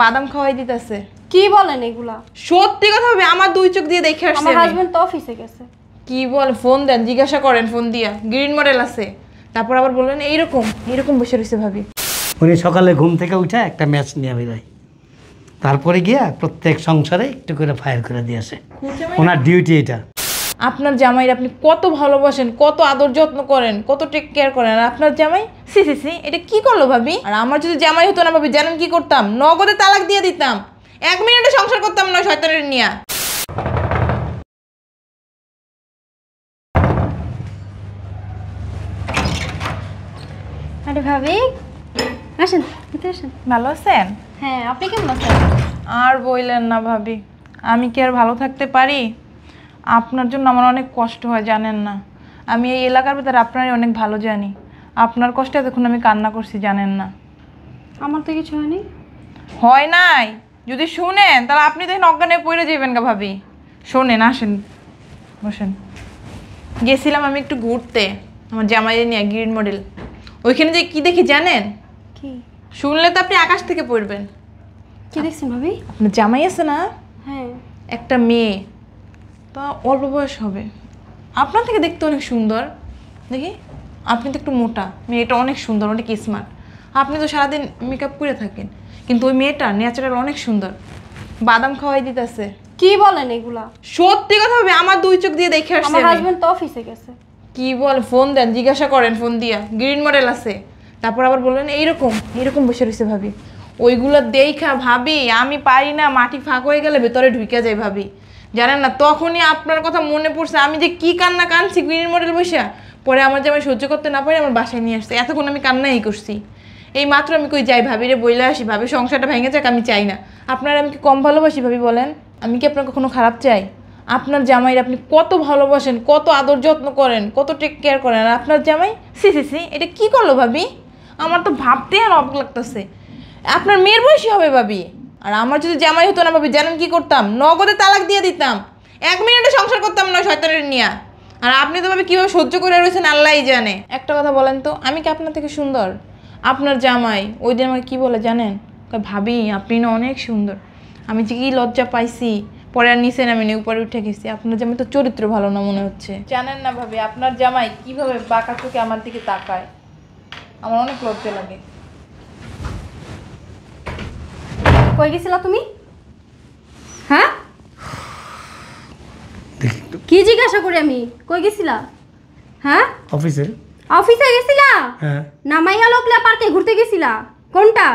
বাদাম খাওয়াই দিতেছে। কি বলেন এগুলা? সত্যি কথা ভাবি, আমার দুই চোখ দিয়ে দেখে আসছে। আমার হাজবেন্ড তো অফিসে গেছে। কি বল, ফোন দেন, জিজ্ঞাসা করেন ফোন দিয়া। গ্রিন মডেল আছে, তারপর আবার বললেন এইরকম এইরকম বসে রয়েছে ভাবি। উনি সকালে ঘুম থেকে উঠে একটা ম্যাচ নিয়ে বেরোয়, তারপরে গিয়া প্রত্যেক সংসারে একটু করে ফায়ার করে দিয়ে আসে। ওনার ডিউটি এটা। আপনার জামাইয়ের আপনি কত ভালোবাসেন, কত আদর যত্ন করেন, কত টেক কেয়ার করেন, আর আপনার জামাই সি সি সি এটা কি করলো ভাবি? আর আমার যদি জামাই হতো না ভাবি, জানেন কি করতাম? নগদে তালাক দিয়ে দিতাম, 1 মিনিটে সংসার করতাম না শয়তানের নিয়া। আরে ভাবি আসেন, ভিতরে আসেন। ভালো আছেন? হ্যাঁ, আপনি কেমন আছেন? আর বললেন না ভাবি, আমি কি আর ভালো থাকতে পারি? আপনার জন্য আমার অনেক কষ্ট হয়, জানেন না। আমি এই এলাকার ভিতরে আপনারই অনেক ভালো জানি। আপনার কষ্টে এতক্ষণ আমি কান্না করছি, জানেন না। আমার তো কিছু হয়নি। হয় নাই? যদি শুনেন তাহলে আপনি দেখেন অজ্ঞানে পড়ে যাবেন গা ভাবি। শোনেন, আসেন বসেন। গেছিলাম আমি একটু ঘুরতে আমার জামাইয়ের নিয়ে, গ্রিন মডেল। ওইখানে যে কি দেখি জানেন? কি? শুনলে তো আপনি আকাশ থেকে পড়বেন। কি দেখছেন ভাবি? আপনার জামাই আছে না, হ্যাঁ। একটা মেয়ে, তা অল্প বয়স হবে, আপনার থেকে দেখতে অনেক সুন্দর। দেখি আপনি তো একটু মোটা, মেয়েটা অনেক সুন্দর, অনেক স্মার্ট। আপনি তো সারাদিন মেকআপ করে থাকেন, কিন্তু ওই মেয়েটা ন্যাচারাল অনেক সুন্দর। বাদাম খাওয়াই দিতেছে। কি বলেন এগুলা? সত্যি কথা ভাবি, আমার দুই চোখ দিয়ে দেখে আসছে। আমার হাজবেন্ড তো অফিসে গেছে। কি বল, ফোন দেন, জিজ্ঞাসা করেন ফোন দিয়া। গ্রিন মডেল আছে, তারপর আবার বললেন এইরকম এইরকম বসে রয়েছে ভাবি। ওইগুলো দেখা ভাবি আমি পারি না, মাটি ফাঁক হয়ে গেলে ভেতরে ঢুকে যায় ভাবি, জানেন না। তখনই আপনার কথা মনে পড়ছে, আমি যে কি কান্না কানছি গ্রিন মডেল বসে। পরে আমার জামাই সহ্য করতে না পারে আমার বাসায় নিয়ে আসছে। এতক্ষণ আমি কান্নাই করছি। এই মাত্র আমি কই যাই ভাবি রে বইলে আসি, ভাবি সংসারটা ভেঙে যাক, আমি চাই না। আপনার আমি কি কম ভালোবাসি ভাবি বলেন? আমি কি আপনার কখনো খারাপ চাই? আপনার জামাইয়ের আপনি কত ভালোবাসেন, কত আদর যত্ন করেন, কত টেক কেয়ার করেন, আর আপনার জামাই সি সি সি এটা কি করলো ভাবি? আমার তো ভাবতে আর অবাক লাগতেছে। আপনার মেয়ের বয়সী হবে ভাবি। আর আমার যদি জামাই হতো না ভাবি, জানেন কি করতাম? নগদে তালাক দিয়ে দিতাম, 1 মিনিটে সংসার করতাম না শয়তানের নিয়া। আর আপনি তো ভাবি কীভাবে সহ্য করে রয়েছেন আল্লাহই জানে। একটা কথা বলেন তো, আমি কি আপনার থেকে সুন্দর? আপনার জামাই ওই দিন আমাকে কী বলে জানেন? ভাবি আপনি না অনেক সুন্দর। আমি যে কি লজ্জা পাইছি, পরে আর নিচে নামিনি, উপরে উঠে গেছি। আপনার জামাই তো চরিত্র ভালো না মনে হচ্ছে, জানেন না ভাবি। আপনার জামাই কিভাবে বাঁকা চোখে আমার দিকে তাকায়, আমার অনেক লজ্জা লাগে। কই গেছিলা তুমি? হ্যাঁ, কি জিজ্ঞাসা করি আমি? কই গেছিলা? হ্যাঁ, অফিসে। অফিসে গেছিলা? হ্যাঁ। না মাইয়া লোকলা পার্কে ঘুরতে গেছিলা? কোনটা?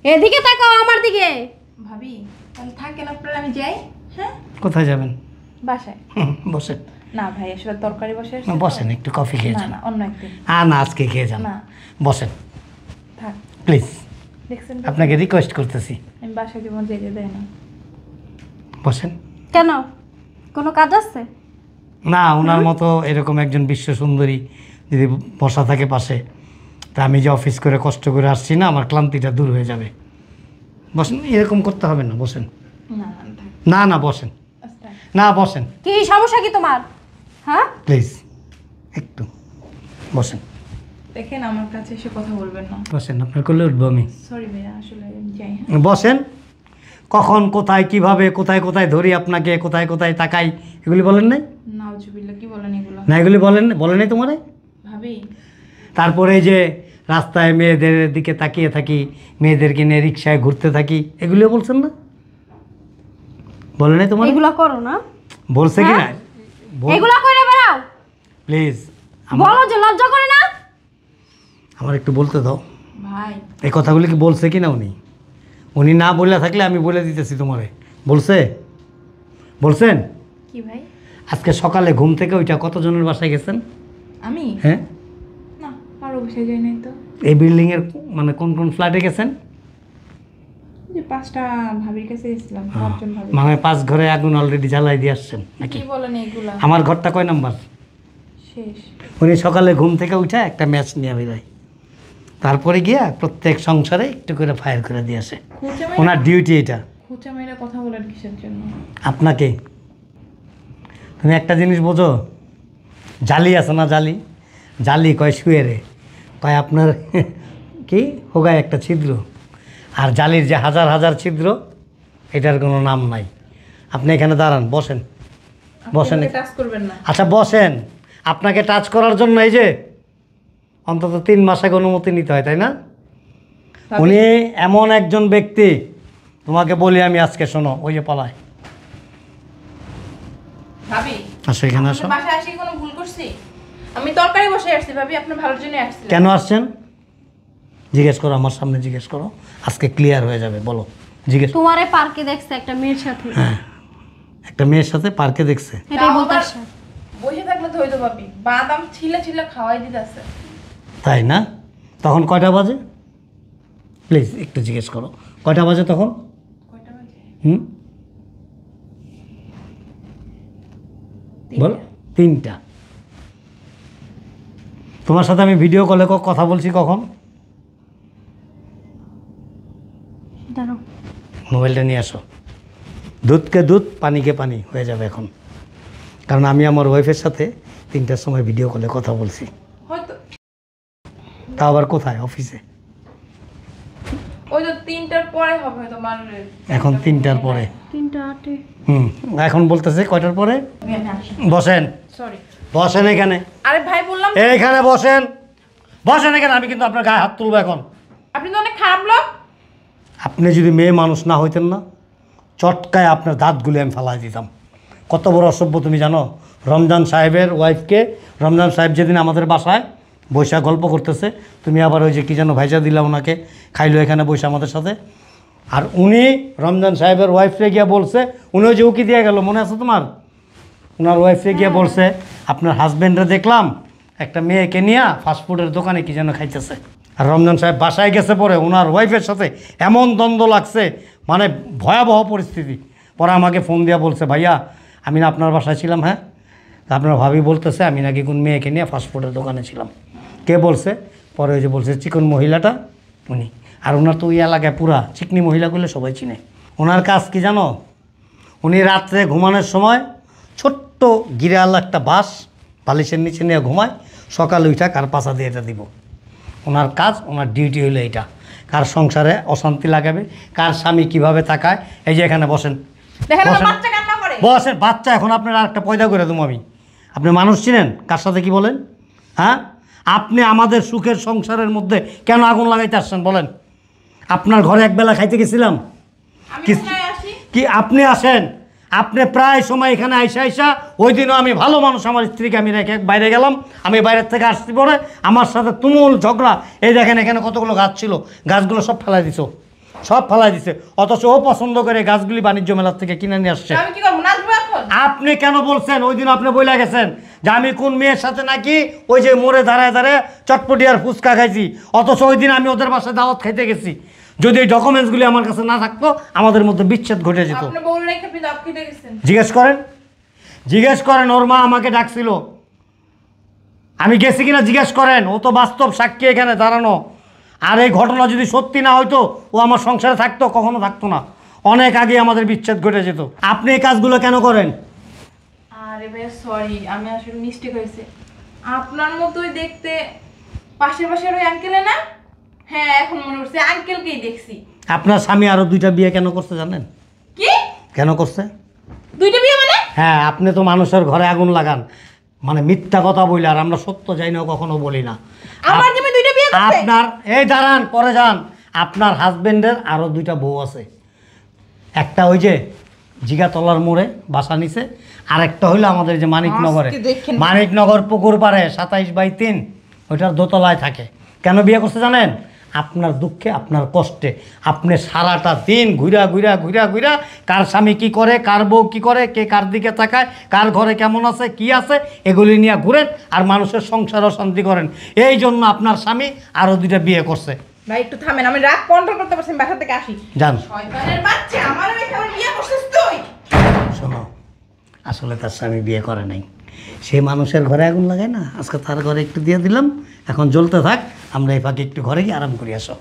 এদিকে তাকাও, আমার দিকে। ভাবি তাহলে থাকেন আপনারা, আমি যাই। হ্যাঁ, কোথায় যাবেন? বাসায়। বসেন। না ভাই, আসলে তরকারি বসে না, বসেন, একটু কফি খেয়ে না যান। না, অন্য একদিন। না, আজকে খেয়ে যান। না বসেন থাক। প্লিজ, দেখছেন আপনাকে রিকোয়েস্ট করতেছি। আমি বাসায় জীবন যেতে দেয় না। বসেন। কেন, কোনো কাজ আছে? না, ওনার মতো এরকম একজন বিশ্ব সুন্দরী যদি বসা থাকে পাশে, তা আমি যে অফিস করে কষ্ট করে আসছি না, আমার ক্লান্তিটা দূর হয়ে যাবে। বসেন, এরকম করতে হবে না, বসেন। না থাক। না না, বসেন। আচ্ছা না, বসেন কি সমস্যা কি তোমার? হ্যাঁ, প্লিজ, একটু বসেন। দেখেন আমার কাছে এসে কথা বলবেন না। বসেন, আপনার করলে উঠবো আমি। সরি ভাইয়া, আসলে যাই। বসেন। কখন কোথায় কিভাবে কোথায় কোথায় ধরি আপনাকে, কোথায় কোথায় তাকাই, এগুলি বলেন নাই? নাউজুবিল্লাহ, কি বলেন এগুলো? না, এগুলি বলেন নাই তোমারে? ভাবি তারপরে যে রাস্তায় মেয়েদের দিকে তাকিয়ে থাকি, মেয়েদেরকে নিয়ে রিক্সায় ঘুরতে থাকি, এগুলিও বলছেন না? বলে নাই তোমার? এগুলা করো না? বলছে কি না? এগুলা কইরা বেড়াও প্লিজ বলো যে লজ্জা করে না? আমার একটু বলতে দাও। ভাই এই কথাগুলি কি বলছে কি না উনি? উনি না বলে থাকলে আমি বলে দিতেছি তোমারে। বলছেন? কি ভাই? আজকে সকালে ঘুম থেকে ওইটা কতজনের বাসায় গেছেন? আমি? হ্যাঁ। না, কারো বসে যাই নাই তো। এই বিল্ডিংয়ের মানে কোন কোন ফ্ল্যাটে গেছেন? যে 5টা ভাবির কাছে গেছিলাম, 5জন ভাবি। মানে 5 ঘরে আগুন অলরেডি জ্বালাই দিয়ে আসছেন নাকি? কি বলেন এগুলা? আমার ঘরটা কয় নাম্বার? শেষ। উনি সকালে ঘুম থেকে উঠে একটা ম্যাচ নিয়ে বেরোয়, তারপরে গিয়া প্রত্যেক সংসারে একটু করে ফায়ার করে দিয়ে আসে। ওনার ডিউটি এটা। খুচা মেয়েরা কথা বলেন কিসের জন্য? আপনাকে তুমি একটা জিনিস বোঝো, জালি আছে না, জালি কয় শুয়ে রে, কয় আপনার কি হোগায় একটা ছিদ্র, আর জালির যে হাজার হাজার ছিদ্র, এটার কোনো নাম নাই। আপনি এখানে দাঁড়ান, বসেন বসেন। টাচ করবেন না। আচ্ছা বসেন। আপনাকে টাচ করার জন্য এই যে অন্তত 3 মাস আগে অনুমতি নিতে হয়, তাই না? উনি এমন একজন ব্যক্তি, তোমাকে বলি আমি আজকে, শোনো, ওই যে পলায়। ভাবি আসো এখানে আসো। আপনার বাসায় আসি কোনো ভুল করছি? আমি তরকারি বসে আসছি ভাবি, আপনার ভালোর জন্য আসছি। কেন আসছেন জিজ্ঞেস করো, আমার সামনে জিজ্ঞেস করো, আজকে ক্লিয়ার হয়ে যাবে। বলো, জিজ্ঞেস। তোমারে পার্কে দেখছে একটা মেয়ের সাথে। হ্যাঁ, একটা মেয়ের সাথে পার্কে দেখছে। এটাই বলতে আসছে। বসে থাকলে তো হইতো ভাবি, বাদাম ছিলে ছিলে খাওয়াই দিতেছে। তাই না? তখন কয়টা বাজে প্লিজ একটু জিজ্ঞেস করো, কয়টা বাজে তখন? কয়টা বাজে? বলো। 3টা। তোমার সাথে আমি ভিডিও কলে কথা বলছি কখন? দাঁড়াও, মোবাইলটা নিয়ে আসো। দুধকে দুধ, পানিকে পানি হয়ে যাবে এখন, কারণ আমি আমার ওয়াইফের সাথে 3টার সময় ভিডিও কলে কথা বলছি। হয়তো তা আবার কোথায়? অফিসে। ওই তো 3টার পরে হবে হয়তো মানুষের। এখন 3টার পরে। 3:08। এখন বলতেছে কয়টার পরে? বসেন সরি। বসেন এখানে। আরে ভাই বললাম এইখানে বসেন, বসেন এখানে। আমি কিন্তু আপনার গায়ে হাত তুলবো এখন। আপনি তো অনেক খারাপ লোক। আপনি যদি মেয়ে মানুষ না হইতেন না, চটকায় আপনার দাঁতগুলি আমি ফালাই দিতাম। কত বড় অসভ্য তুমি জানো? রমজান সাহেবের ওয়াইফকে, রমজান সাহেব যেদিন আমাদের বাসায় বৈশা গল্প করতেছে, তুমি আবার ওই যে কী যেন ভাইজা দিলা ওনাকে, খাইলো এখানে বসে আমাদের সাথে। আর উনি রমজান সাহেবের ওয়াইফকে গিয়ে বলছে, উনি ওই যে উকি দিয়ে গেল, মনে আছে তোমার? ওনার ওয়াইফকে গিয়ে বলছে, আপনার হাজব্যান্ডরা দেখলাম একটা মেয়েকে নিয়ে ফাস্টফুডের দোকানে কী যেন খাইতেছে। আর রমজান সাহেব বাসায় গেছে পরে ওনার ওয়াইফের সাথে এমন দ্বন্দ্ব লাগছে, মানে ভয়াবহ পরিস্থিতি। পরে আমাকে ফোন দিয়ে বলছে, ভাইয়া আমি না আপনার বাসায় ছিলাম। হ্যাঁ, তা আপনার ভাবি বলতেছে আমি নাকি কোন মেয়েকে নিয়ে ফাস্টফুডের দোকানে ছিলাম। কে বলছে? পরে ওই যে বলছে চিকন মহিলাটা, উনি। আর ওনার তো ওই এলাকায় পুরা চিকনি মহিলাগুলো সবাই চিনে। ওনার কাজ কি জানো? উনি রাত্রে ঘুমানোর সময় ছোট্ট গিরাল একটা বাঁশ বালিশের নিচে নিয়ে ঘুমায়, সকালে উঠা কার পাশা দিয়ে এটা দিব। ওনার কাজ, ওনার ডিউটি হইলো এটা। কার সংসারে অশান্তি লাগাবে, কার স্বামী কিভাবে তাকায়। এই যে এখানে বসেন, দেখেন বসেন। বাচ্চা কান্না করে। বসেন। বাচ্চা এখন আপনার আর একটা পয়দা করে দেবো আমি। আপনি মানুষ চিনেন? কার সাথে কি বলেন? হ্যাঁ, আপনি আমাদের সুখের সংসারের মধ্যে কেন আগুন লাগাইতে আসছেন বলেন? আপনার ঘরে একবেলা খাইতে গেছিলাম আমি কি? কোথায় আসি? কি আপনি আসেন? আপনি প্রায় সময় এখানে আইসা ওই দিনও আমি ভালো মানুষ, আমার স্ত্রীকে আমি রেখে বাইরে গেলাম, আমি বাইরের থেকে আসছি পরে আমার সাথে তুমুল ঝগড়া। এই দেখেন এখানে কতগুলো গাছ ছিল, গাছগুলো সব ফেলাই দিছো, সব ফেলাই দিছে। অথচ ও পছন্দ করে গাছগুলি বাণিজ্য মেলার থেকে কিনে নিয়ে আসছে। আমি কি করবো, নাচবো এখন? আপনি কেন বলছেন? ওই দিন আপনি বইলা গেছেন যে আমি কোন মেয়ের সাথে নাকি ওই যে মোড়ে দাঁড়ায় দাঁড়ায় চটপটি আর ফুচকা খাইছি। অথচ ওই দিন আমি ওদের বাসায় দাওয়াত খাইতে গেছি। যদি এই ডকুমেন্টসগুলি আমার কাছে না থাকতো, আমাদের মধ্যে বিচ্ছেদ ঘটে যেত। আপনি বউর রেখে আপনি দাব খেতে গেছেন। জিজ্ঞেস করেন, জিজ্ঞেস করেন। ওর মা আমাকে ডাকছিল, আমি গেছি কিনা জিজ্ঞেস করেন। ও তো বাস্তব সাক্ষী এখানে দাঁড়ানো। আর এই ঘটনা যদি সত্যি না হয়তো, ও আমার সংসারে থাকতো? কখনো থাকতো না। অনেক আগে আমাদের বিচ্ছেদ ঘটে যেত। আপনি এই কাজগুলো কেন করেন? আরে ভাই সরি, আমি আসলে মিস্টেক হয়েছে। আপনার মতোই দেখতে পাশের পাশের ওই আঙ্কেলে না? হ্যাঁ, এখন মনে পড়ছে, আঙ্কেলকেই দেখছি। আপনার স্বামী আরও 2টা বিয়ে কেন করছে জানেন? কি? কেন করছে? 2টা বিয়ে মানে? হ্যাঁ, আপনি তো মানুষের ঘরে আগুন লাগান, মানে মিথ্যা কথা বলি। আর আমরা সত্য যাই না, কখনো বলি না। আমার জামাই 2টা বিয়ে করছে? আপনার এই দাঁড়ান, পরে যান। আপনার হাজবেন্ডের আরও 2টা বউ আছে। একটা ওই যে জিগাতলার মোড়ে বাসা নিছে, আর একটা হইলো আমাদের যে মানিকনগরে, আজকে দেখেন। মানিকনগর পুকুর পাড়ে 27/3 ওইটার দোতলায় থাকে। কেন বিয়ে করছে জানেন? আপনার দুঃখে, আপনার কষ্টে। আপনি সারাটা দিন ঘুরা ঘুরা ঘুরা ঘুরা কার স্বামী কি করে, কার বউ কি করে, কে কার দিকে তাকায়, কার ঘরে কেমন আছে কি আছে, এগুলি নিয়ে ঘুরেন আর মানুষের সংসার অশান্তি করেন। এই জন্য আপনার স্বামী আরও 2টা বিয়ে করছে। ভাই একটু থামেন, আমি রাগ কন্ট্রোল করতে পারছি না, বাসা থেকে আসি। যান। শয়তানের বাচ্চা, আমার এখানে বিয়ে করছিস তুই? শোনো, আসলে তার স্বামী বিয়ে করে নাই। সে মানুষের ঘরে আগুন লাগায় না, আজকে তার ঘরে একটু দিয়ে দিলাম, এখন জ্বলতে থাক। আমরা এই ফাঁকে একটু ঘরে গিয়ে আরাম করি, আসো।